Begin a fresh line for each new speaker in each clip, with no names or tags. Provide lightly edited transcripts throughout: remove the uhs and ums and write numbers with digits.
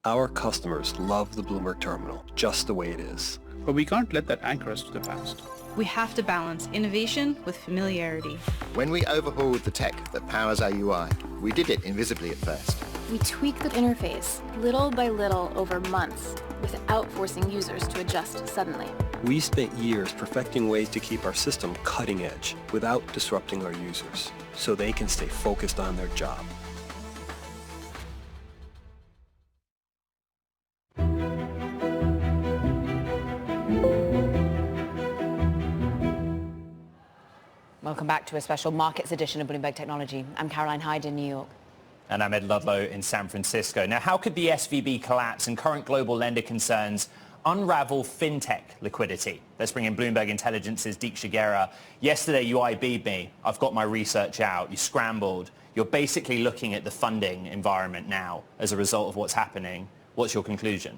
Our customers love the Bloomberg terminal just the way it is.
But we can't let that anchor us to the past.
We have to balance innovation with familiarity.
When we overhauled the tech that powers our UI, we did it invisibly at first.
We tweaked the interface little by little over months without forcing users to adjust suddenly.
We spent years perfecting ways to keep our system cutting edge without disrupting our users, so they can stay focused on their job.
Welcome back to a special markets edition of Bloomberg Technology. I'm Caroline Hyde in New York.
And I'm Ed Ludlow in San Francisco. Now, how could the SVB collapse and current global lender concerns unravel fintech liquidity? Let's bring in Bloomberg Intelligence's Diksha Gera. Yesterday, you IB'd me. I've got my research out. You scrambled. You're basically looking at the funding environment now as a result of what's happening. What's your conclusion?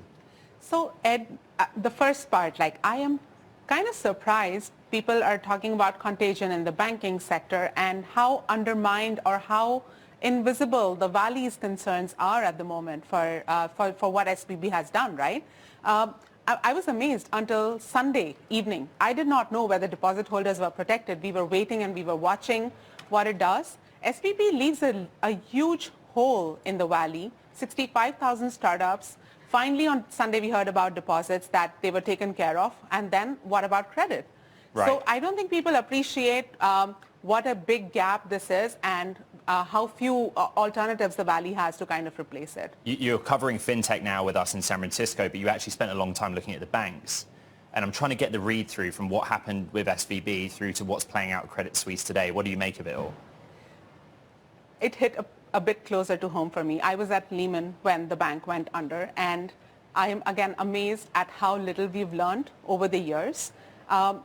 So, Ed, the first part, I am kind of surprised people are talking about contagion in the banking sector and how undermined or how invisible the Valley's concerns are at the moment for what SVB has done, right? I was amazed until Sunday evening. I did not know whether deposit holders were protected. We were waiting and we were watching what it does. SVB leaves a huge hole in the Valley, 65,000 startups. Finally, on Sunday, we heard about deposits that they were taken care of. And then what about credit?
Right.
So I don't think people appreciate what a big gap this is and how few alternatives the Valley has to kind of replace it.
You're covering fintech now with us in San Francisco, but you actually spent a long time looking at the banks. And I'm trying to get the read through from what happened with SVB through to what's playing out at Credit Suisse today. What do you make of it all?
It hit a bit closer to home for me. I was at Lehman when the bank went under, and I am again amazed at how little we've learned over the years.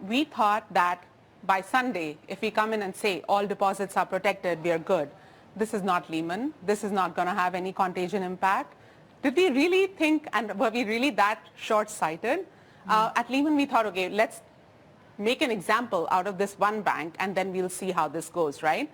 We thought that by Sunday, if we come in and say all deposits are protected, we are good. This is not Lehman. This is not going to have any contagion impact. Did we really think, and were we really that short-sighted? At Lehman, we thought, okay, let's make an example out of this one bank, and then we'll see how this goes, right?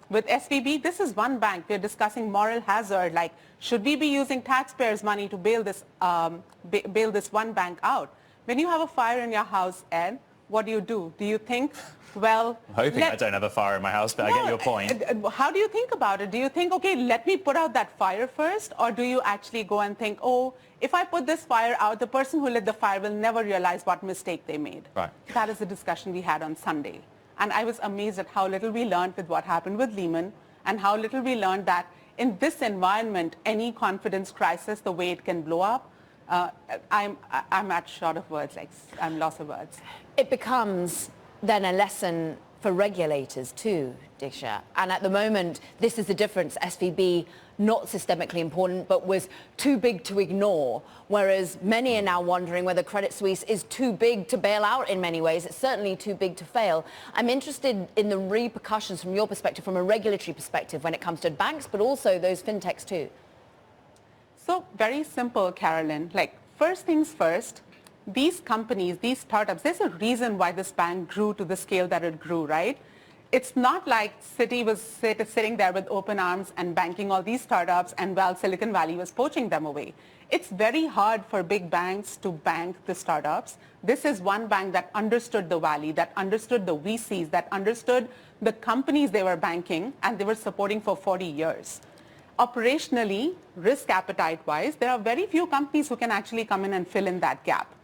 With SVB, this is one bank. We're discussing moral hazard, like should we be using taxpayers' money to bail this one bank out? When you have a fire in your house, Ed, what do? Do you think, well...
I'm hoping I don't have a fire in my house, but I get your point.
How do you think about it? Do you think, okay, let me put out that fire first? Or do you actually go and think, oh, if I put this fire out, the person who lit the fire will never realize what mistake they made?
Right.
That is the discussion we had on Sunday. And I was amazed at how little we learned with what happened with Lehman and how little we learned that in this environment, any confidence crisis, the way it can blow up, I'm at short of words, I'm lost of words.
It becomes then a lesson for regulators too, Diksha. And at the moment, this is the difference. SVB, not systemically important, but was too big to ignore, whereas many are now wondering whether Credit Suisse is too big to bail out in many ways. It's certainly too big to fail. I'm interested in the repercussions from your perspective, from a regulatory perspective, when it comes to banks, but also those fintechs too.
So very simple, Carolyn. First things first, these companies, these startups, there's a reason why this bank grew to the scale that it grew, right? It's not like Citi was sitting there with open arms and banking all these startups and while Silicon Valley was poaching them away. It's very hard for big banks to bank the startups. This is one bank that understood the Valley, that understood the VCs, that understood the companies they were banking and they were supporting for 40 years. Operationally, risk appetite-wise, there are very few companies who can actually come in and fill in that gap.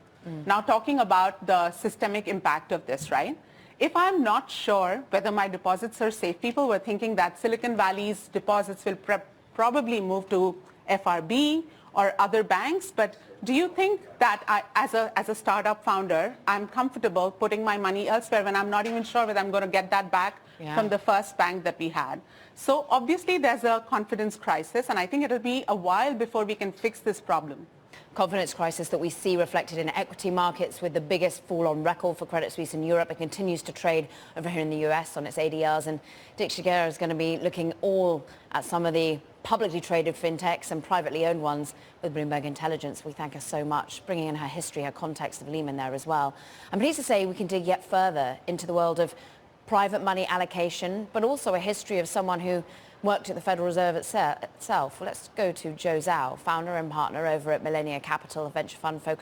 Now talking about the systemic impact of this, right? If I'm not sure whether my deposits are safe, people were thinking that Silicon Valley's deposits will probably move to FRB or other banks, but do you think that as a startup founder, I'm comfortable putting my money elsewhere when I'm not even sure whether I'm going to get that back from the first bank that we had? So obviously there's a confidence crisis, and I think it'll be a while before we can fix this problem.
Confidence crisis that we see reflected in equity markets with the biggest fall on record for Credit Suisse in Europe. It continues to trade over here in the US on its ADRs. And Diksha Gera is going to be looking all at some of the publicly traded fintechs and privately owned ones with Bloomberg Intelligence. We thank her so much, bringing in her history, her context of Lehman there as well. I'm pleased to say we can dig yet further into the world of private money allocation, but also a history of someone who worked at the Federal Reserve itself. Let's go to Joe Zhao, founder and partner over at Millennia Capital, a venture fund focused